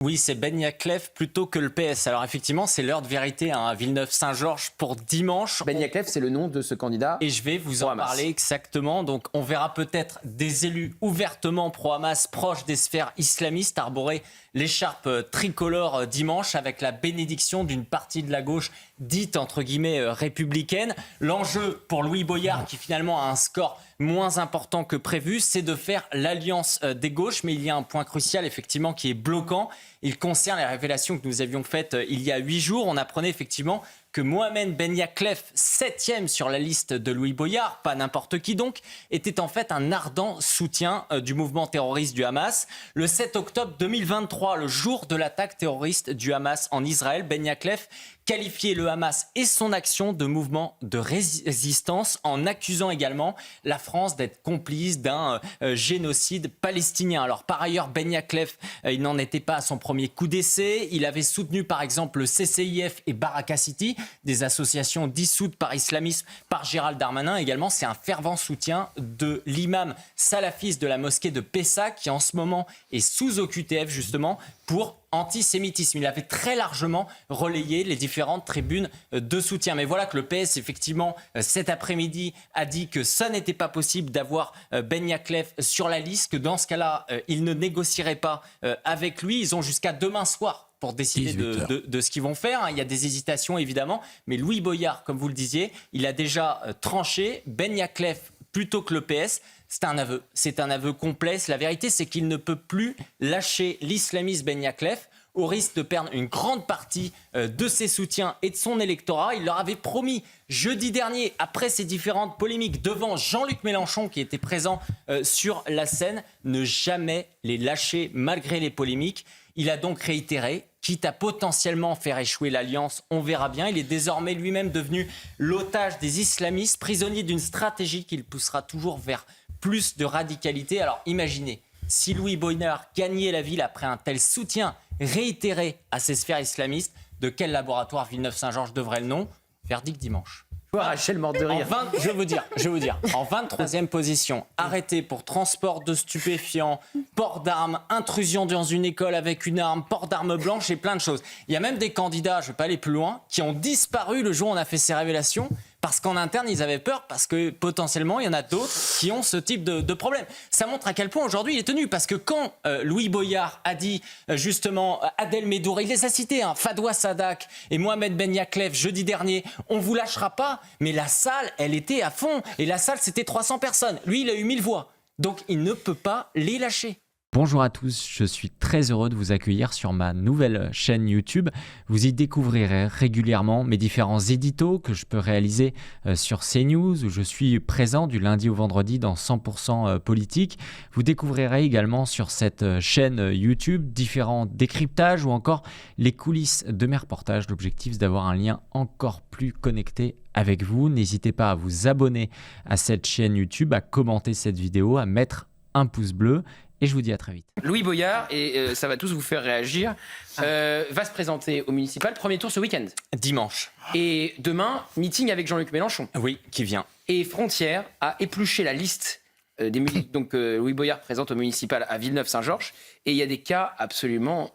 Oui, c'est Ben Yaklev plutôt que le PS. Alors effectivement, c'est l'heure de vérité à Villeneuve-Saint-Georges pour dimanche. Ben Yaklev, c'est le nom de ce candidat. Et je vais vous en parler exactement. Donc on verra peut-être des élus ouvertement pro-Hamas proches des sphères islamistes arborer l'écharpe tricolore dimanche avec la bénédiction d'une partie de la gauche dite entre guillemets républicaine. L'enjeu pour Louis Boyard, qui finalement a un score moins important que prévu, c'est de faire l'alliance des gauches. Mais il y a un point crucial effectivement qui est bloquant. Il concerne les révélations que nous avions faites il y a 8 jours. On apprenait effectivement que Mohamed Ben Yaklev, 7e sur la liste de Louis Boyard, pas n'importe qui donc, était en fait un ardent soutien du mouvement terroriste du Hamas. Le 7 octobre 2023, le jour de l'attaque terroriste du Hamas en Israël, Ben Yaklev qualifiait le Hamas et son action de mouvement de résistance en accusant également la France d'être complice d'un génocide palestinien. Alors par ailleurs, Ben Yaklev, il n'en était pas à son premier coup d'essai. Il avait soutenu par exemple le CCIF et Baraka City, des associations dissoutes par islamisme par Gérald Darmanin. Également, c'est un fervent soutien de l'imam salafiste de la mosquée de Pessa qui en ce moment est sous OQTF justement pour antisémitisme. Il avait très largement relayé les différentes tribunes de soutien. Mais voilà que le PS, effectivement, cet après-midi, a dit que ça n'était pas possible d'avoir Ben Yaklev sur la liste, que dans ce cas-là, il ne négocierait pas avec lui. Ils ont jusqu'à demain soir pour décider de ce qu'ils vont faire. Il y a des hésitations, évidemment. Mais Louis Boyard, comme vous le disiez, il a déjà tranché. Ben Yaklev plutôt que le PS. C'est un aveu complet. La vérité, c'est qu'il ne peut plus lâcher l'islamiste Ben Yaklev au risque de perdre une grande partie de ses soutiens et de son électorat. Il leur avait promis jeudi dernier, après ces différentes polémiques devant Jean-Luc Mélenchon qui était présent sur la scène, ne jamais les lâcher malgré les polémiques. Il a donc réitéré, quitte à potentiellement faire échouer l'alliance, on verra bien. Il est désormais lui-même devenu l'otage des islamistes, prisonnier d'une stratégie qui le poussera toujours vers plus de radicalité. Alors imaginez, si Louis Boyard gagnait la ville après un tel soutien réitéré à ces sphères islamistes, de quel laboratoire Villeneuve-Saint-Georges devrait le nom ? Verdict dimanche. Rachel morte de rire. Je vais vous dire, en 23e position, arrêté pour transport de stupéfiants, port d'armes, intrusion dans une école avec une arme, port d'armes blanches et plein de choses. Il y a même des candidats, je ne vais pas aller plus loin, qui ont disparu le jour où on a fait ces révélations parce qu'en interne, ils avaient peur, parce que potentiellement, il y en a d'autres qui ont ce type de problème. Ça montre à quel point aujourd'hui il est tenu, parce que quand Louis Boyard a dit justement Adel Medour, il les a cités, Fadwa Sadak et Mohamed Ben Yaklev jeudi dernier, on ne vous lâchera pas, mais la salle, elle était à fond, et la salle, c'était 300 personnes. Lui, il a eu 1000 voix, donc il ne peut pas les lâcher. Bonjour à tous, je suis très heureux de vous accueillir sur ma nouvelle chaîne YouTube. Vous y découvrirez régulièrement mes différents éditos que je peux réaliser sur CNews, où je suis présent du lundi au vendredi dans 100% politique. Vous découvrirez également sur cette chaîne YouTube différents décryptages ou encore les coulisses de mes reportages. L'objectif, c'est d'avoir un lien encore plus connecté avec vous. N'hésitez pas à vous abonner à cette chaîne YouTube, à commenter cette vidéo, à mettre un pouce bleu. Et je vous dis à très vite. Louis Boyard, et ça va tous vous faire réagir, va se présenter au municipal. Premier tour ce week-end. Dimanche. Et demain, meeting avec Jean-Luc Mélenchon. Oui, qui vient. Et Frontières a épluché la liste des musiques. Donc Louis Boyard présente au municipal à Villeneuve-Saint-Georges. Et il y a des cas absolument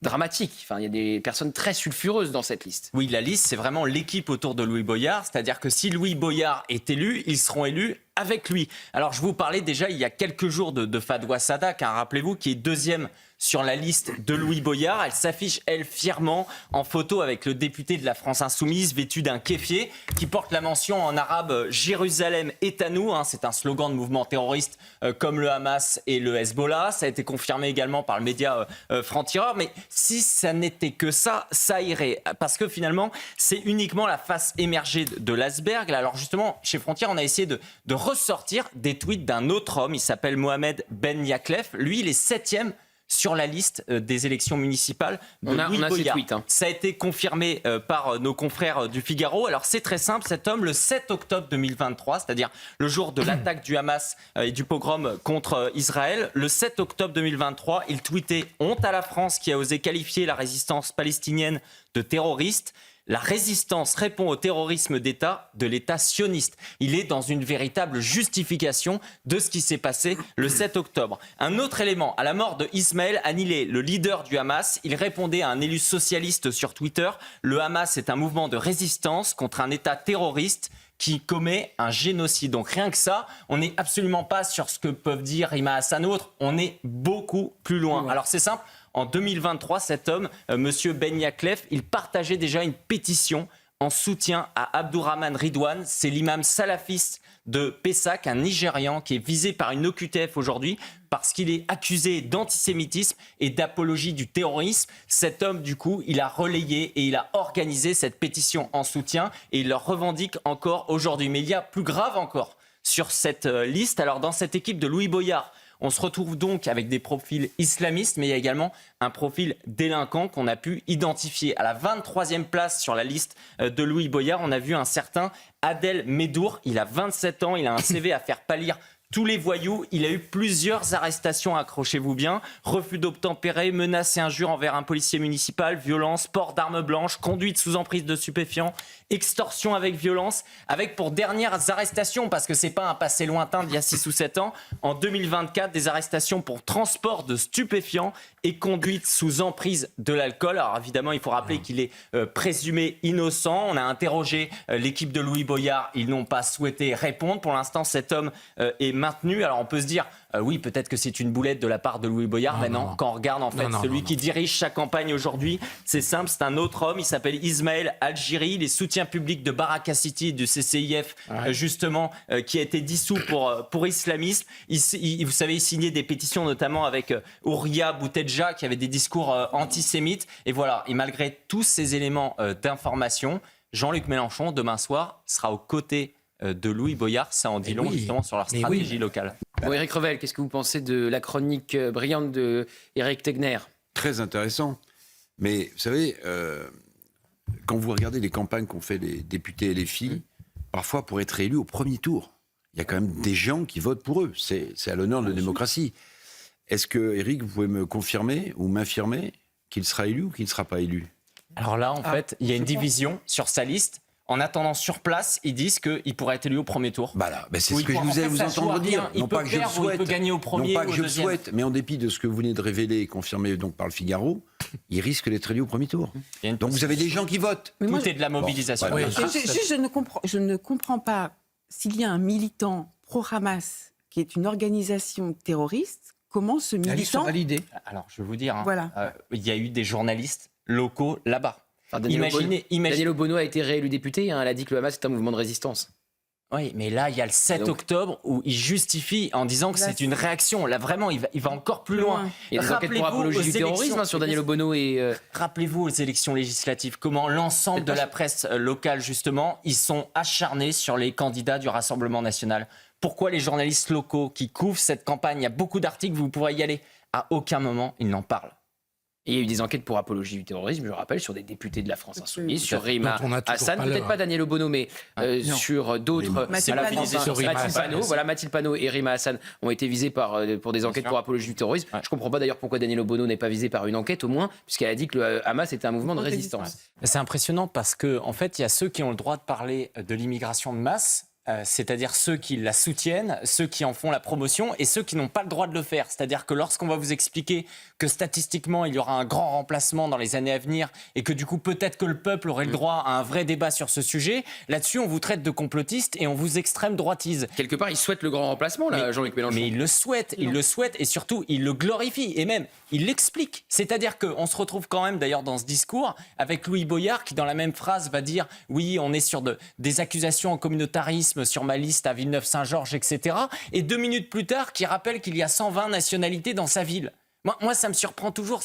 dramatiques. Enfin, il y a des personnes très sulfureuses dans cette liste. Oui, la liste, c'est vraiment l'équipe autour de Louis Boyard. C'est-à-dire que si Louis Boyard est élu, ils seront élus avec lui. Alors, je vous parlais déjà il y a quelques jours de Fadwa Sadak, rappelez-vous, qui est deuxième sur la liste de Louis Boyard. Elle s'affiche, elle, fièrement en photo avec le député de la France Insoumise, vêtu d'un kéfier, qui porte la mention en arabe « Jérusalem est à nous ». C'est un slogan de mouvement terroriste comme le Hamas et le Hezbollah. Ça a été confirmé également par le média Franc-Tireur. Mais si ça n'était que ça, ça irait. Parce que finalement, c'est uniquement la face émergée de l'iceberg. Alors justement, chez Frontières, on a essayé de ressortir des tweets d'un autre homme. Il s'appelle Mohamed Ben Yaklev. Lui, il est 7e sur la liste des élections municipales de Louis Boyard. Ces tweets, Ça a été confirmé par nos confrères du Figaro. Alors c'est très simple, cet homme, le 7 octobre 2023, c'est-à-dire le jour de l'attaque du Hamas et du pogrom contre Israël, le 7 octobre 2023, il tweetait « Honte à la France qui a osé qualifier la résistance palestinienne de terroriste ». La résistance répond au terrorisme d'État de l'État sioniste. Il est dans une véritable justification de ce qui s'est passé le 7 octobre. Un autre élément, à la mort de Ismaël Haniyeh, le leader du Hamas, il répondait à un élu socialiste sur Twitter « Le Hamas est un mouvement de résistance contre un État terroriste qui commet un génocide ». Donc rien que ça, on n'est absolument pas sur ce que peuvent dire Rima Hassan ou autres, on est beaucoup plus loin. Alors c'est simple. En 2023, cet homme, Monsieur Ben Yaklef, il partageait déjà une pétition en soutien à Abdourahman Ridwan. C'est l'imam salafiste de Pessac, un Nigérian qui est visé par une OQTF aujourd'hui parce qu'il est accusé d'antisémitisme et d'apologie du terrorisme. Cet homme, du coup, il a relayé et il a organisé cette pétition en soutien et il le revendique encore aujourd'hui. Mais il y a plus grave encore sur cette liste. Alors, dans cette équipe de Louis Boyard, on se retrouve donc avec des profils islamistes, mais il y a également un profil délinquant qu'on a pu identifier. À la 23e place sur la liste de Louis Boyard, on a vu un certain Adel Medour. Il a 27 ans, il a un CV à faire pâlir tous les voyous. Il a eu plusieurs arrestations, accrochez-vous bien. Refus d'obtempérer, menaces et injures envers un policier municipal, violence, port d'armes blanches, conduite sous emprise de stupéfiants, extorsion avec violence, avec pour dernières arrestations, parce que c'est pas un passé lointain d'il y a 6 ou 7 ans, en 2024, des arrestations pour transport de stupéfiants et conduite sous emprise de l'alcool. Alors évidemment, il faut rappeler qu'il est présumé innocent. On a interrogé l'équipe de Louis Boyard, ils n'ont pas souhaité répondre. Pour l'instant, cet homme est maintenu. Alors on peut se dire, oui, peut-être que c'est une boulette de la part de Louis Boyard. Mais non, quand on regarde en fait celui qui dirige sa campagne aujourd'hui, c'est simple, c'est un autre homme. Il s'appelle Ismaël Algiri. Les soutiens publics de Baraka City, du CCIF, justement, qui a été dissous pour islamisme. Vous savez, il signait des pétitions, notamment avec Ouria Boutedja, qui avait des discours antisémites. Et voilà, et malgré tous ces éléments d'information, Jean-Luc Mélenchon, demain soir, sera aux côtés de Louis Boyard. Ça en dit long, justement, sur leur stratégie locale. Bon, Éric Revel, qu'est-ce que vous pensez de la chronique brillante de Éric Tegner ? Très intéressant. Mais vous savez, quand vous regardez les campagnes qu'ont fait les députés LFI, parfois pour être élus au premier tour, il y a quand même des gens qui votent pour eux. C'est à l'honneur de la démocratie. Est-ce que, Éric, vous pouvez me confirmer ou m'affirmer qu'il sera élu ou qu'il ne sera pas élu ? Alors là, en fait, il y a une division sur sa liste. En attendant sur place, ils disent qu'il pourrait être élu au premier tour. Bah là, c'est ce que je vous ai vous entendre dire. Non pas que je le souhaite, il peut gagner au premier, non pas que je le deuxième. souhaite, mais en dépit de ce que vous venez de révéler et confirmé donc par le Figaro, il risque d'être élu au premier tour. Donc vous avez des gens qui votent. Tout est de la mobilisation. Bon, Je ne comprends pas s'il y a un militant pro-Hamas qui est une organisation terroriste, comment ce militant... Alors, je vais vous dire, Voilà. Il y a eu des journalistes locaux là-bas. Enfin, Daniel Obono a été réélu député, elle a dit que le Hamas est un mouvement de résistance. Oui, mais là, il y a le 7 octobre où il justifie en disant que c'est une réaction. Là, vraiment, il va encore plus loin. Il y a des enquêtes pour apologie du terrorisme sur Daniel Obono et... Rappelez-vous aux élections législatives, comment l'ensemble de la presse locale, justement, ils sont acharnés sur les candidats du Rassemblement national. Pourquoi les journalistes locaux qui couvrent cette campagne, il y a beaucoup d'articles, vous pourrez y aller, à aucun moment, ils n'en parlent. Et il y a eu des enquêtes pour apologie du terrorisme, je le rappelle, sur des députés de la France Insoumise, sur Rima Hassan, peut-être pas Daniel Obono, mais sur d'autres. Mathilde Panot et Rima Hassan ont été visés pour des enquêtes pour apologie du terrorisme. Je ne comprends pas d'ailleurs pourquoi Daniel Obono n'est pas visé par une enquête, au moins, puisqu'elle a dit que le Hamas était un mouvement de résistance. C'est impressionnant parce qu'en fait, il y a ceux qui ont le droit de parler de l'immigration de masse. C'est-à-dire ceux qui la soutiennent, ceux qui en font la promotion et ceux qui n'ont pas le droit de le faire. C'est-à-dire que lorsqu'on va vous expliquer que statistiquement, il y aura un grand remplacement dans les années à venir et que du coup, peut-être que le peuple aurait le droit à un vrai débat sur ce sujet, là-dessus, on vous traite de complotiste et on vous extrême droitise. Quelque part, il souhaite le grand remplacement, là, Jean-Luc Mélenchon. Mais il le souhaite et surtout, il le glorifie et même, il l'explique. C'est-à-dire qu'on se retrouve quand même, d'ailleurs, dans ce discours avec Louis Boyard qui, dans la même phrase, va dire « Oui, on est sur des accusations en communautarisme sur ma liste à Villeneuve-Saint-Georges, etc. » Et 2 minutes plus tard, qui rappelle qu'il y a 120 nationalités dans sa ville. Moi, ça me surprend toujours.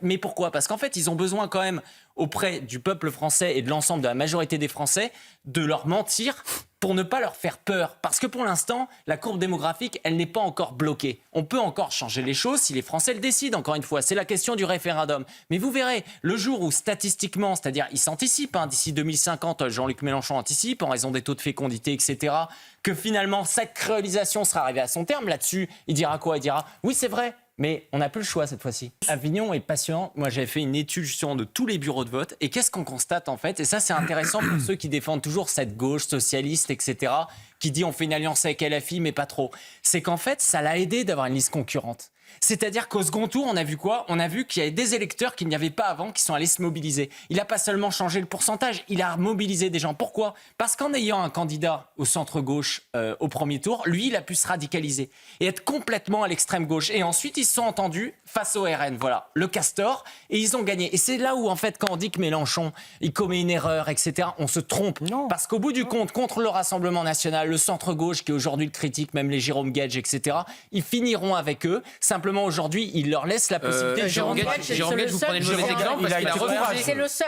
Mais pourquoi ? Parce qu'en fait, ils ont besoin quand même, auprès du peuple français et de l'ensemble de la majorité des Français, de leur mentir pour ne pas leur faire peur. Parce que pour l'instant, la courbe démographique, elle n'est pas encore bloquée. On peut encore changer les choses si les Français le décident, encore une fois. C'est la question du référendum. Mais vous verrez, le jour où statistiquement, c'est-à-dire ils s'anticipent, d'ici 2050, Jean-Luc Mélenchon anticipe, en raison des taux de fécondité, etc., que finalement, cette créolisation sera arrivée à son terme. Là-dessus, il dira quoi ? Il dira « Oui, c'est vrai. Mais on n'a plus le choix cette fois-ci. Avignon est passionnant. Moi, j'avais fait une étude justement de tous les bureaux de vote. Et qu'est-ce qu'on constate en fait? Et ça, c'est intéressant pour ceux qui défendent toujours cette gauche socialiste, etc., qui dit on fait une alliance avec LFI, mais pas trop. C'est qu'en fait, ça l'a aidé d'avoir une liste concurrente. C'est-à-dire qu'au second tour, on a vu quoi? On a vu qu'il y avait des électeurs qu'il n'y avait pas avant qui sont allés se mobiliser. Il n'a pas seulement changé le pourcentage, il a mobilisé des gens. Pourquoi? Parce qu'en ayant un candidat au centre-gauche au premier tour, lui, il a pu se radicaliser et être complètement à l'extrême gauche. Et ensuite, ils se sont entendus face au RN, voilà, le Castor, et ils ont gagné. Et c'est là où, en fait, quand on dit que Mélenchon, il commet une erreur, etc., on se trompe. Non. Parce qu'au bout du compte, contre le Rassemblement national, le centre-gauche, qui aujourd'hui le critique, même les Jérôme Guedj, etc., ils finiront avec eux. Simplement, aujourd'hui, ils leur laissent la possibilité. Jérôme Guedj, vous prenez le mauvais exemple parce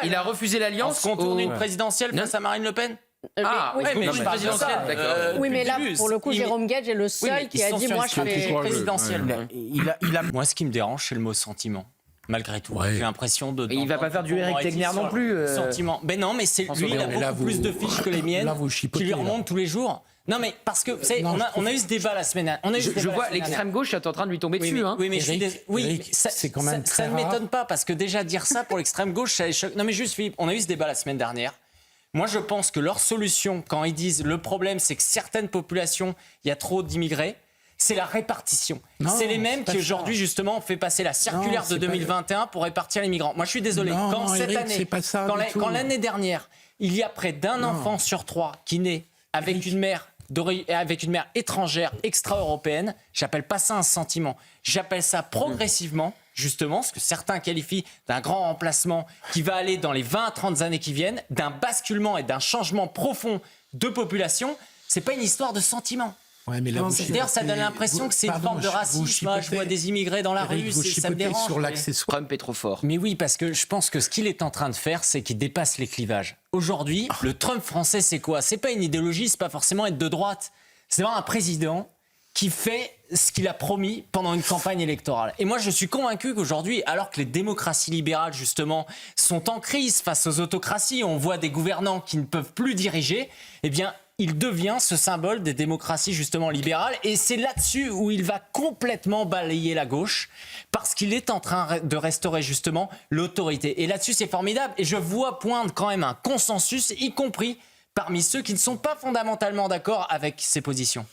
qu'il a refusé On l'alliance. se contourne une présidentielle face à Marine Le Pen. Ah, oui, mais je parle de ça. Oui, mais là, depuis le début, pour le coup, Jérôme Guedj est le seul qui a dit moi, je fais. présidentielle. Il a Moi, ce qui me dérange, c'est le mot sentiment. Malgré tout, j'ai l'impression de. Et il va pas faire du Éric Tegner non plus. Sentiment. Ben non, mais c'est lui, il a beaucoup plus de fiches que les miennes, qui lui remontent tous les jours. Non, mais parce que, vous savez, on a eu ce débat la semaine dernière. Je vois l'extrême gauche est en train de lui tomber dessus. Oui, mais Éric, c'est quand même très ça ne rare. m'étonne pas, parce que déjà dire ça pour l'extrême gauche, ça les choque. Non, mais juste, Philippe, on a eu ce débat la semaine dernière. Moi, je pense que leur solution, quand ils disent le problème, c'est que certaines populations, il y a trop d'immigrés, c'est la répartition. C'est les mêmes qui aujourd'hui, justement, ont fait passer la circulaire de 2021 pour répartir les migrants. Moi, je suis désolé. Quand cette année, quand l'année dernière, il y a près d'un enfant sur 3 qui naît avec une mère étrangère extra-européenne, j'appelle pas ça un sentiment. J'appelle ça progressivement, justement, ce que certains qualifient d'un grand remplacement qui va aller dans les 20 à 30 années qui viennent, d'un basculement et d'un changement profond de population. C'est pas une histoire de sentiment. Ouais, mais là, D'ailleurs, ça donne l'impression que c'est une forme de racisme. Je vois des immigrés dans la rue, ça me dérange. Sur l'accessoire. Trump est trop fort. Mais oui, parce que je pense que ce qu'il est en train de faire, c'est qu'il dépasse les clivages. Aujourd'hui, le Trump français, c'est quoi? C'est pas une idéologie, c'est pas forcément être de droite. C'est vraiment un président qui fait ce qu'il a promis pendant une campagne électorale. Et moi, je suis convaincu qu'aujourd'hui, alors que les démocraties libérales, justement, sont en crise face aux autocraties, on voit des gouvernants qui ne peuvent plus diriger, eh bien, il devient ce symbole des démocraties justement libérales, et c'est là-dessus où il va complètement balayer la gauche, parce qu'il est en train de restaurer justement l'autorité. Et là-dessus, c'est formidable, et je vois poindre quand même un consensus, y compris parmi ceux qui ne sont pas fondamentalement d'accord avec ses positions.